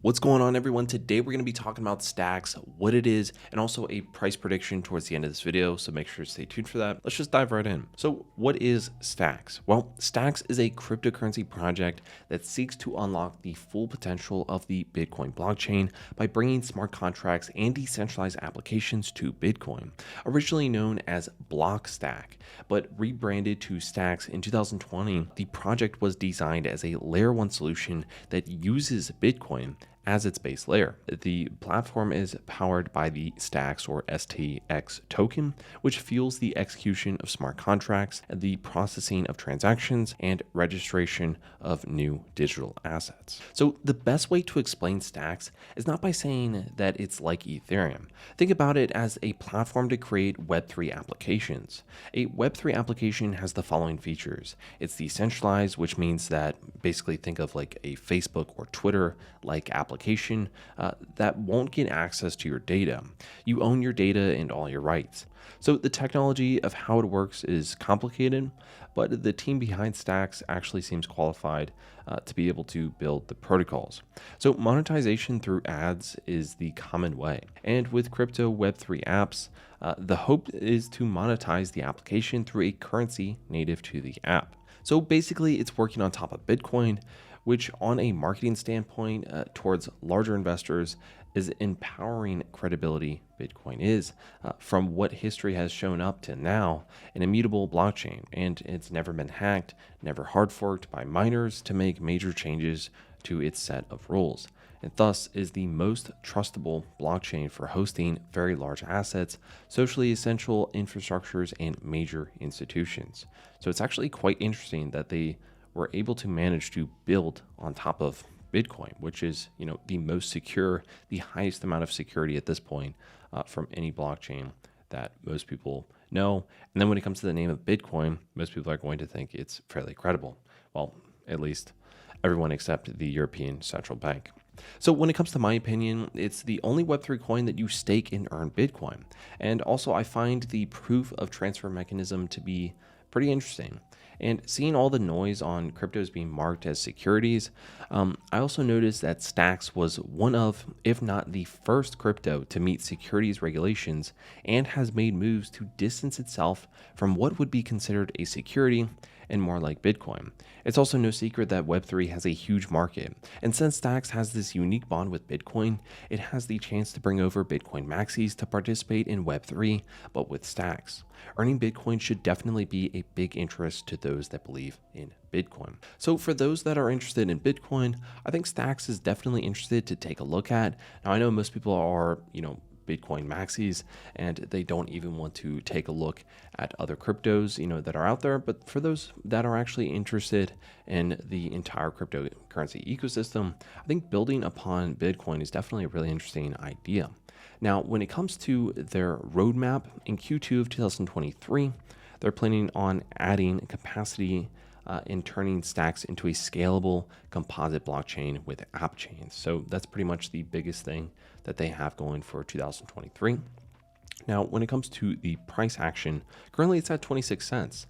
What's going on, everyone? Today we're going to be talking about Stacks, what it is, and also a price prediction towards the end of this video, so make sure to stay tuned for that. Let's just dive right in. So what is Stacks? Well, Stacks is a cryptocurrency project that seeks to unlock the full potential of the Bitcoin blockchain by bringing smart contracts and decentralized applications to Bitcoin. Originally known as Blockstack, but rebranded to Stacks in 2020, the project was designed as a layer 1 solution that uses Bitcoin as its base layer. The platform is powered by the Stacks or STX token, which fuels the execution of smart contracts, the processing of transactions, and registration of new digital assets. So the best way to explain Stacks is not by saying that it's like Ethereum. Think about it as a platform to create Web3 applications. A Web3 application has the following features. It's decentralized, which means that basically think of like a Facebook or Twitter like application that won't get access to your data. You own your data and all your rights. So the technology of how it works is complicated, but the team behind Stacks actually seems qualified to be able to build the protocols. So monetization through ads is the common way. And with crypto Web3 apps, the hope is to monetize the application through a currency native to the app. So basically it's working on top of Bitcoin, which on a marketing standpoint towards larger investors is empowering credibility Bitcoin is from what history has shown up to now, an immutable blockchain, and it's never been hacked, never hard forked by miners to make major changes to its set of rules, and thus is the most trustable blockchain for hosting very large assets, socially essential infrastructures, and major institutions. So it's actually quite interesting that they were able to manage to build on top of Bitcoin, which is, the most secure, the highest amount of security at this point from any blockchain that most people know. And then when it comes to the name of Bitcoin, most people are going to think it's fairly credible. Well, at least everyone except the European Central Bank. So when it comes to my opinion, it's the only Web3 coin that you stake and earn Bitcoin. And also I find the proof of transfer mechanism to be pretty interesting. And seeing all the noise on cryptos being marked as securities, I also noticed that Stacks was one of, if not the first crypto to meet securities regulations and has made moves to distance itself from what would be considered a security and more like Bitcoin. It's also no secret that Web3 has a huge market, and since Stacks has this unique bond with Bitcoin, it has the chance to bring over Bitcoin maxis to participate in Web3, but with Stacks. Earning Bitcoin should definitely be a big interest to those that believe in Bitcoin. So for those that are interested in Bitcoin, I think Stacks is definitely interested to take a look at. Now I know most people are, Bitcoin maxis, and they don't even want to take a look at other cryptos, that are out there. But for those that are actually interested in the entire cryptocurrency ecosystem, I think building upon Bitcoin is definitely a really interesting idea. Now, when it comes to their roadmap in Q2 of 2023, they're planning on adding capacity in turning Stacks into a scalable composite blockchain with app chains. So that's pretty much the biggest thing that they have going for 2023. Now, when it comes to the price action, currently it's at 26 cents.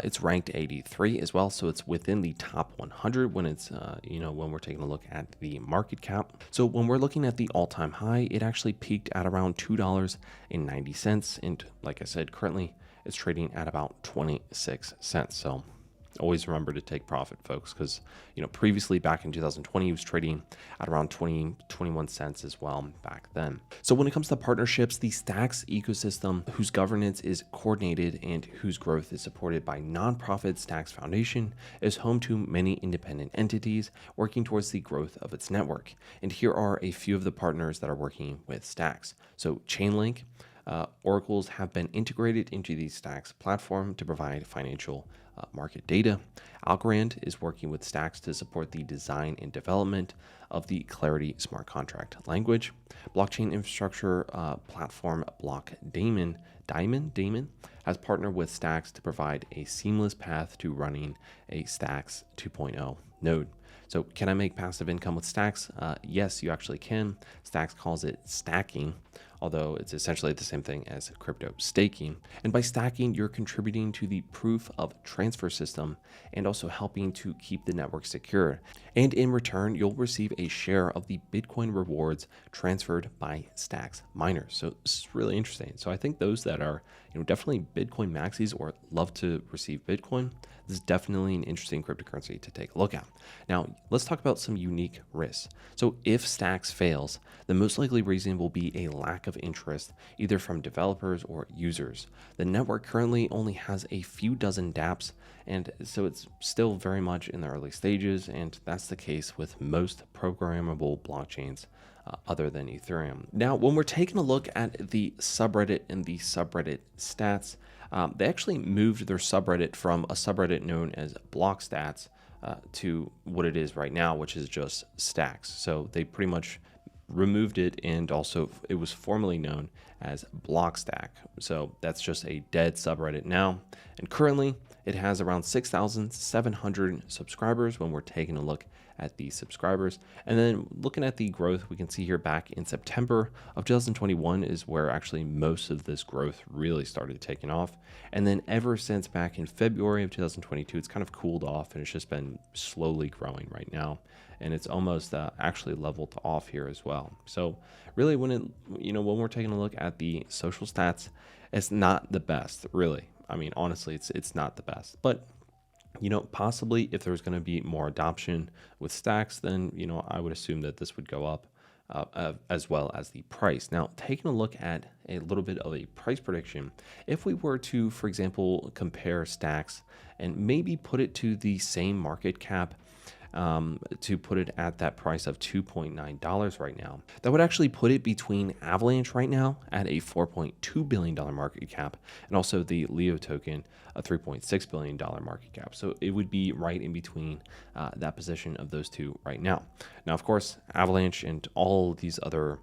It's ranked 83 as well, so it's within the top 100 when it's, when we're taking a look at the market cap. So when we're looking at the all-time high, it actually peaked at around $2.90. And like I said, currently it's trading at about 26 cents. So always remember to take profit, folks, because previously back in 2020 it was trading at around 21 cents as well back then. So when it comes to partnerships, the Stacks ecosystem, whose governance is coordinated and whose growth is supported by nonprofit Stacks Foundation, is home to many independent entities working towards the growth of its network. And here are a few of the partners that are working with Stacks. So Chainlink, oracles have been integrated into the Stacks platform to provide financial market data. Algorand is working with Stacks to support the design and development of the Clarity smart contract language. Blockchain infrastructure platform Daemon has partnered with Stacks to provide a seamless path to running a Stacks 2.0 node. So can I make passive income with Stacks? Yes, you actually can. Stacks calls it stacking although it's essentially the same thing as crypto staking. And by stacking, you're contributing to the proof of transfer system and also helping to keep the network secure. And in return, you'll receive a share of the Bitcoin rewards transferred by Stacks miners. So this is really interesting. So I think those that are, definitely Bitcoin maxis or love to receive Bitcoin, this is definitely an interesting cryptocurrency to take a look at. Now, let's talk about some unique risks. So if Stacks fails, the most likely reason will be a lack of interest, either from developers or users. The network currently only has a few dozen dApps, and so it's still very much in the early stages, and that's the case with most programmable blockchains other than Ethereum. Now, when we're taking a look at the subreddit and the subreddit stats, they actually moved their subreddit from a subreddit known as block stats to what it is right now, which is just Stacks. So they pretty much removed it, and also it was formerly known as Blockstack. So that's just a dead subreddit now. And currently it has around 6,700 subscribers when we're taking a look at the subscribers. And then looking at the growth, we can see here back in September of 2021 is where actually most of this growth really started taking off. And then ever since back in February of 2022, it's kind of cooled off, and it's just been slowly growing right now. And it's almost actually leveled off here as well. So really when we're taking a look at the social stats, it's not the best, really. I mean, honestly, it's not the best, but possibly if there's going to be more adoption with Stacks, then, I would assume that this would go up as well as the price. Now, taking a look at a little bit of a price prediction, if we were to, for example, compare Stacks and maybe put it to the same market cap, to put it at that price of $2.9 right now, that would actually put it between Avalanche right now at a $4.2 billion market cap, and also the Leo token, a $3.6 billion market cap. So it would be right in between that position of those two right now. Now, of course, Avalanche and all these other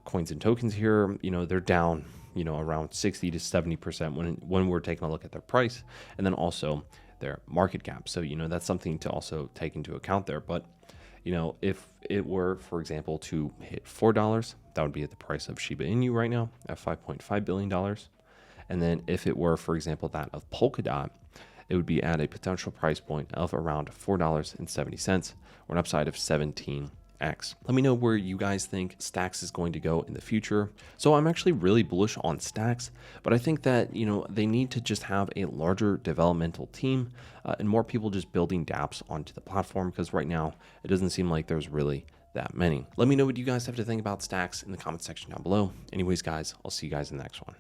coins and tokens here, they're down, around 60 to 70% when we're taking a look at their price, and then also their market cap. So, that's something to also take into account there. But, if it were, for example, to hit $4, that would be at the price of Shiba Inu right now at $5.5 billion. And then if it were, for example, that of Polkadot, it would be at a potential price point of around $4.70, or an upside of 17x. Let me know where you guys think Stacks is going to go in the future. So I'm actually really bullish on Stacks, but I think that, they need to just have a larger developmental team and more people just building dApps onto the platform, because right now it doesn't seem like there's really that many. Let me know what you guys have to think about Stacks in the comment section down below. Anyways, guys, I'll see you guys in the next one.